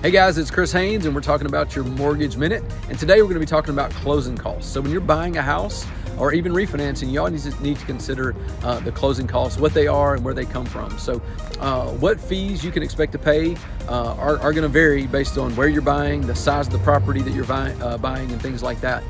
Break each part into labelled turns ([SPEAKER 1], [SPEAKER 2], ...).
[SPEAKER 1] Hey guys, it's Chris Haynes and we're talking about your Mortgage Minute. And today we're going to be talking about closing costs. So when you're buying a house or even refinancing, you all need to consider the closing costs, what they are and where they come from. So what fees you can expect to pay are going to vary based on where you're buying, the size of the property that you're buying and things like that.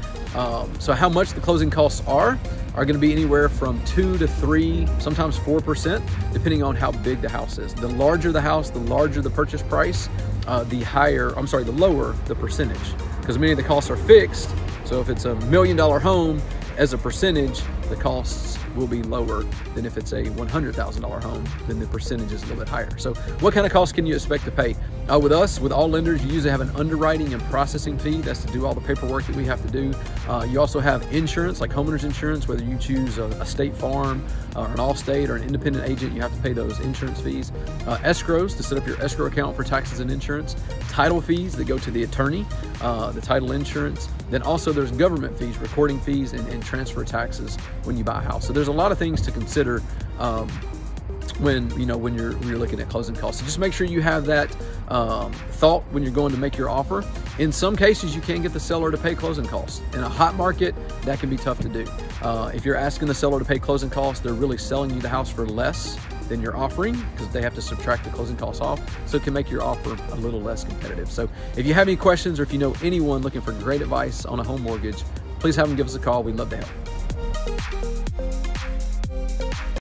[SPEAKER 1] So how much the closing costs are going to be anywhere from 2 to 3, sometimes 4%, depending on how big the house is. The larger the house, the larger the purchase price, the lower the percentage, because many of the costs are fixed. So if it's $1 million home, as a percentage, the costs will be lower than if it's a $100,000 home, then the percentage is a little bit higher. So what kind of costs can you expect to pay? With us, with all lenders, you usually have an underwriting and processing fee. That's to do all the paperwork that we have to do. You also have insurance, like homeowners insurance, whether you choose a State Farm or an Allstate or an independent agent, you have to pay those insurance fees. Escrows, to set up your escrow account for taxes and insurance. Title fees that go to the attorney, the title insurance. Then also there's government fees, recording fees, and transfer taxes when you buy a house. So there's a lot of things to consider when you're looking at closing costs. So just make sure you have that thought when you're going to make your offer. In some cases, you can get the seller to pay closing costs. In a hot market, that can be tough to do. If you're asking the seller to pay closing costs, they're really selling you the house for less than you're offering, because they have to subtract the closing costs off. So it can make your offer a little less competitive. So if you have any questions, or if you know anyone looking for great advice on a home mortgage, please have them give us a call. We'd love to help.